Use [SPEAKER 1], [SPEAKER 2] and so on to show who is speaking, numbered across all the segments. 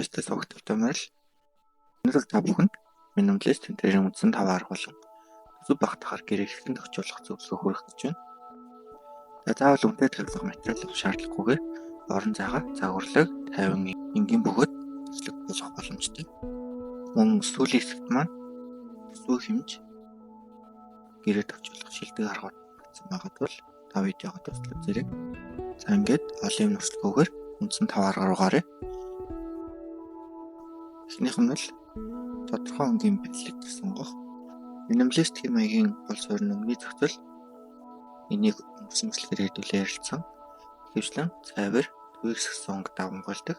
[SPEAKER 1] баяртай согтолтой морил. Өнөөдөр та бүхэнд минималист тэмдгэрийн үндсэн 5 арга болон төсөв багтахаар гэрээ хэрхэн тохижуулах зөвлөгөө хүргэх гэж байна. Заавал үнэтэй тавилга материал авах шаардлагагүйгээр орон зайгаа загварлаг, тайван энгийн бөгөөд төслөг болгох боломжтой. Мөн сүүлийн хэсэгт маань төсөв хэмж гэрээ тохижуулах шилдэг аргууд багтсан байгаа тул та видеогоо төслөг зэрэг. За ингээд олон юм нуршлгүйгээр үндсэн 5 арга руу гаръя. Эхнийх нь бол тодорхой өнгийн байдлыг сонгох. Минималист хэм маягийн гол суурь нь өнгөний зохицол. Энийг өнгөсөмжлөгээр хэдүүлээ ярилцсан. Хэвчлэн цайвар төвөгсгсөн өнгө давамгаалдаг.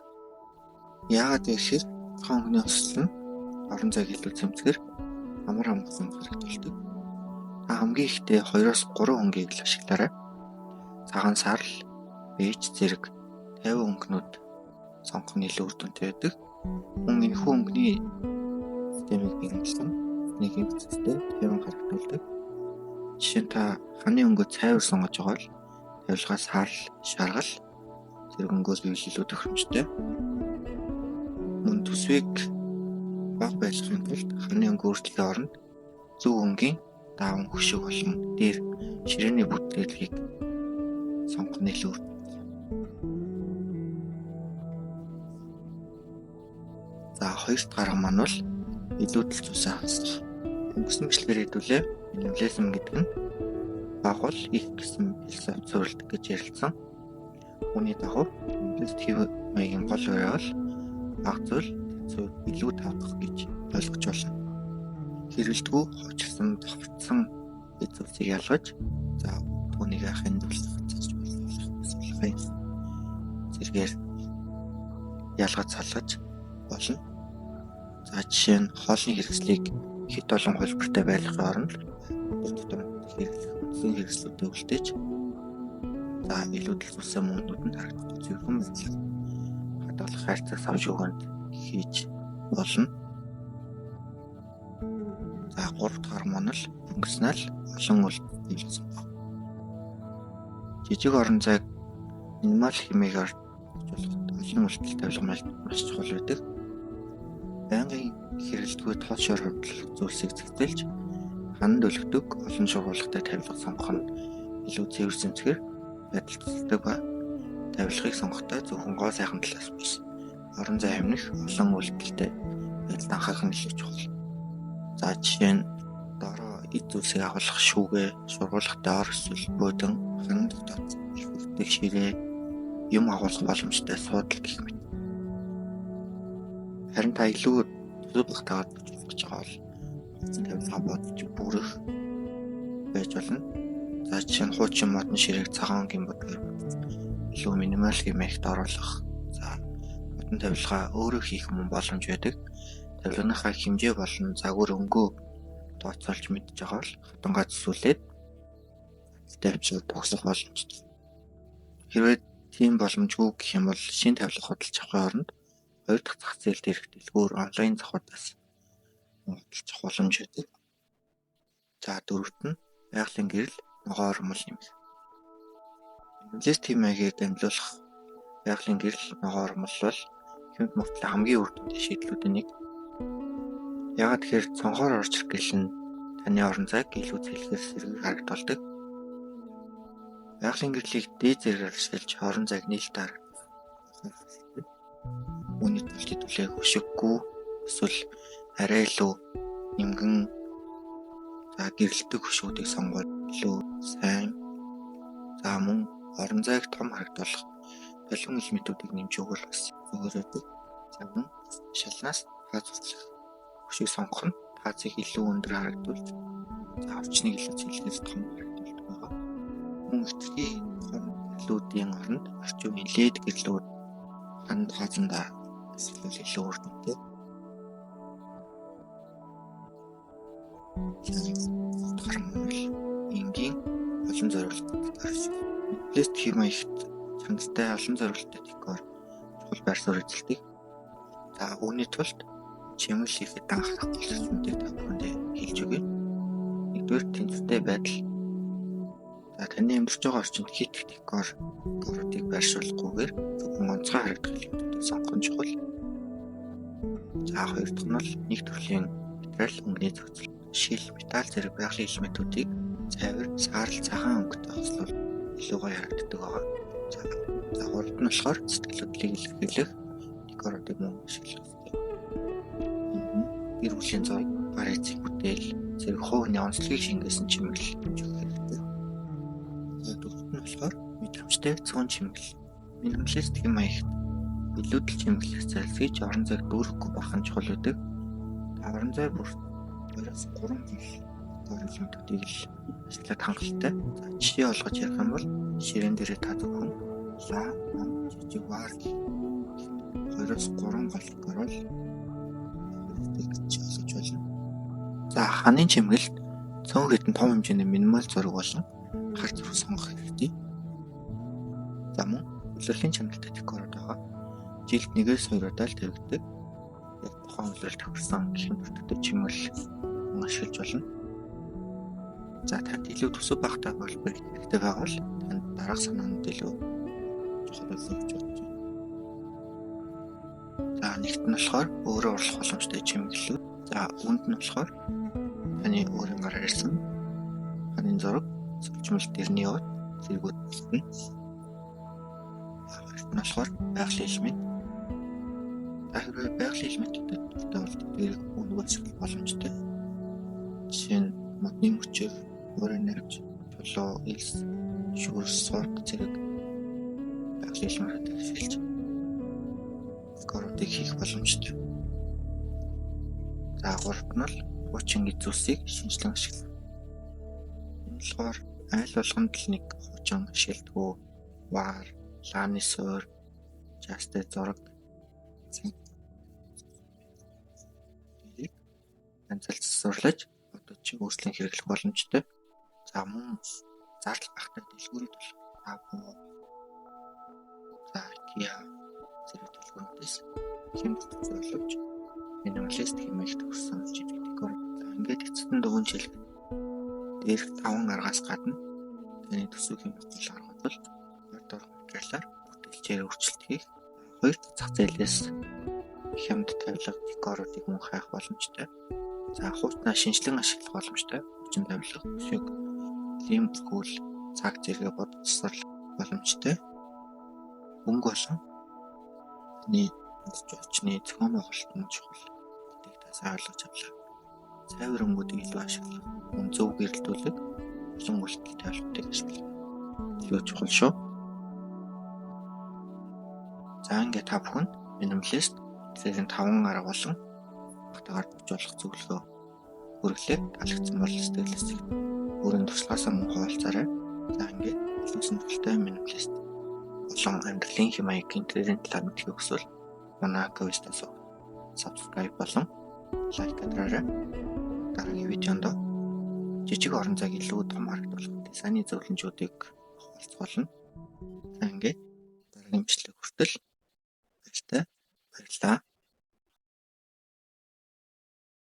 [SPEAKER 1] Яагаад гэвэл тодорхой өнгөний өсөл нь орон зайг илүү цэмцгэр амар хамгаалсан хэрэгжүүлдэг. Та хамгийн ихдээ 2-3 өнгийг л ашиглаарай. Цагаан сарл, бэж зэрэг 50 өнгөнүүд сонгох нь илүү үр дүнтэй байдаг. Мөн энэхүү өнгөний системийг биелүүлсэн нэг хэмжээтэй 50 харагдуулдаг. Жишээ нь та ханы өнгөө цайвар сонгож байгаа бол тавилгаа сарл, шаргал зэрэг өнгөөс биелүүлэх тохиромжтой. Мөн төсвийг бага байлгахын тулд ханы өнгө өөрчлөлтийн оронд зөв өнгийн дааван хөшиг болон дээр ширээний бүтээлгийг сонгох нь илүү үр дүнтэй. За хоёрт гарга маань бол илүүдэл цусаа хасах. Өнгөсөмжлөгээр хэдүүлээ минимализм гэдэг нь багвал их гэсэн философи суурилдаг гэж ярилцсан. Үүний дагуу минималист хэв маягийн гол үе бол баг зүйл зөв илүү тавтах гэж ойлгож байна. Хэрэгэлдэггүй хоочилсан давхцсан эд зүйлсийг ялгаж за түүнийг ахын дүүлсэж болох зэргээр ялгаж салгаж болно. За жишээ нь хоолны хэрэгслийг хэд олон хөлбөртэй байлгахын оронд үндсэн хэрэгслүүдэд үлдээж за илүүдэл цусаа мөнгөнд харагдах зөвхөн байдлаар хадгалах хайрцаг савж өгөөнд хийж болно. За 3 дахь маань л өнгөснөл олон үйлдэл хийлгсэн байна. Жижиг орон зайг минимал хэмээгээр хөгжүүлэхэд олон үйлдэл тавилга маш чухал байдаг. Байнгын хэрэгэлдэггүй тод шор хөвдөл зүйлсийг зэгцэлж ханд өлгдөг олон шугуулгатай тавилга сонгох нь илүү цэвэр зэмцгэр байдал төсөлдөг ба тавилгыг сонгохдоо зөвхөн гоо сайхан талаас биш орон зай амних олон үйлдэлтэй байдалд анхаарах нь илүү чухал. За жишээ нь доороо эд зүйлсийг агуулгах шүүгээ, шургуулгатай ор эсвэл бөөдөн ханд дотор ширээ юм агуулгах боломжтой суудал гэх мэт. Харин та илүү төсөв багтаагаад гэж байгаа бол тавилгаа бодож бүрэх байж болно. За жишээ нь хуучин модон ширээг цагаан өнгийн бодгаар илүү минимал хэмээгт оруулах. За модон тавилгаа өөрөө хийх мөн боломж байдаг. Тавилганыхаа хэмжээ болон загвар өнгөө тооцоолж мэдж байгаа бол хатангаа төсөөлээд тавьчихвал тогсох боломжтой. Хэрвээ тийм боломжгүй гэх юм бол шинэ тавилга худалдаж авахын оронд 2 дахь зах зээлд ирэх дэлгүүр онлайн зохиодоос худалдаж авах боломж байдаг. За дөрөвт нь байгалийн гэрэл ногоо ормол нэмэх. Минималист хэм маягийг дамжуулах байгалийн гэрэл ногоо ормол бол хэмт мөртлөө хамгийн үр дүнтэй шийдлүүдийн нэг. Яагаад тэгэхээр цонхоор орж ирэх гэрэл нь таны орон зайг илүү цэлгээс сэргээр харагдуулдаг. Байгалийн гэрлийг дээд зэрэгээр ашиглаж орон зайг нээлттэй харагдуулдаг. Үүний тулд хэдүүлээ хөшиггүй эсвэл арай илүү нингэн за гэрэлтэг хөшгүүдийг сонгоод илүү сайн. За мөн орон зайг том харагдуулах балгон ил методыг нэмж өгвөл бас зүгээр байдаг. За мөн шалнаас хаац уцлах хөшиг сонгох нь хаацыг илүү өндөр харагдуулж за орчныг илүү цэлгээс том харагдуулдаг байгаа. Мөн хэтэрхий гэрлүүдийн оронд орчин үеийн лед гэрлүүд ханд хаазандаа эсвэл илүү үр дүнтэй. Энгийн олон зориулалтад гарсан. Минималист хэм маягт чанартай олон зориулалттай декор чухал байр суурь эзэлдэг. За үүний тулд чимэл хийхэд анхаарах зүйлсүүдийг та бүхэндээ хэлж өгье. Нэгдүгээр тэнцвэртэй байдал. За таны амьдарч байгаа орчинд хит декоруудыг байршуулахгүйгээр зөвхөн онцгой харагдах хэлбэрүүдийг сонгох нь чухал. За хоёр дахь нь бол нэг төрлийн материал өнгөний зохицол. Жишээл металл зэрэг байгалийн элементүүдийг цайвар, саарл, цагаан өнгөтэй хослол илүү гоё харагддаг байгаа. За гуравт нь болохоор сэтгэл хөдлөлийг илэрхийлэх декоратив мөн ашиглах хэрэгтэй. Гэр бүлийн зураг, гар эцэг бүтээл зэрэг хувийн онцлогийг шингээсэн чимэглэл өгөх хэрэгтэй. За дөрөвт нь болохоор мэдрэмжтэй цөөн чимэглэл. Минималист хэм маягт илүүдэл чимэглэх зайлсхийж орон зайг дүүрэхгүй байх нь чухал байдаг. Орон зай бүрт 2-3 жил элементүүдийг л ашиглаад хангалттай. За жишээ олгож ярих юм бол ширээн дээрээ та зөвхөн ла, жижиг вар 2-3 голлогоор л олгож болно. За ханын чимэглэлд цөөн хэдэн том хэмжээний минимал зураг болон хар зураг сонгох хэрэгтэй. За мөн улирлын чанартай декород байгаа. Жилд 1-2 удаа л тавигддаг. Яг тухайн улирал тохирсон гэх мэттэй чимэглэл ашиглаж болно. За танд илүү төсөв багтаа холбоо хэрэгтэй байвал танд дараах санаанд илүү чухал болж байна. За нэгт нь болохоор өөрөө орлох боломжтой чимэглэлүүд. За үүнд нь болохоор таны өөрийн гараар ирсэн ханын зураг, зөвчмөл дэрний ут, зэргүүд байна. Хоёрт нь болохоор байгалийн элемент. Хэрвээ байгалийн элементүүдэд дуртай бол тэрийг өнгөс боломжтой. Жишээ нь модны мөчөв, өөрийн нэрч, чулуу, элс, шүүрс, сурд зэрэг байгалийн элементүүдийг ашиглаж декоруудыг хийх боломжтой. За гуравт нь бол хуучин эзүүсийг шинжлэн ашиглах. Энэ болохоор айл болгонд л нэг хуучин ашигладаг. Вар, лааны суур, жастай зураг ганцлж сурлаж одоо чи өөрчлөн хэрэглэх боломжтой. За мөн зардал багтаа дэлгүүрүүд бол Apple, за IKEA зэрэг дэлгүүрүүдээс хэмжиж зөвлөж минималист хэмээх төгссөн жижиг декор. За ингээд эцэстэн дүгнж хэлэх. Дээрх 5 аргаас гадна таны төсөв хэмжүүл аргууд бол дор материалаар бүтээлчээр өөрчлөлт хийх. Хоёр зах зээлээс хямд тавилга декоруудыг мөн хайх боломжтой. За хуучнаа шинжлэн ашиглах боломжтой. Хүчин тавилга, өшиг, лим бүхүүл, цаг зэрэг бодсоор боломжтой. Өнгө болон таны очны зохион байгуулалт чухал. Гэдгийг та сайн ойлгож авлаа. Цайвар өнгүүдийг илүү ашиглах, мөн зөв гэрэлтүүлэг, олон үйлдэл тавилгуудыг ашиглах илүү чухал шүү. За ингээд та бүхэн минималист зэрэг 5 арга болон багтаагаар бужуулах зөвлөгөө хүргэлээ. Таалагдсан бол сэтгэлээс өөрийн туршлагаасаа мөн хуваалцаарай. За ингээд хэлсэн төлтэй минималист болон амьдралын хэм маягийн тэрийн талаар мэдхийг хүсвэл манай аккаунтаас subscribe болон лайк дараарай. Дараагийн видеонд жижиг орон зайг илүү том харагдуулах дизайны зөвлөмжүүдийг хуваалцах болно. За ингээд дараагийн бичлэг хүртэл баярлалаа.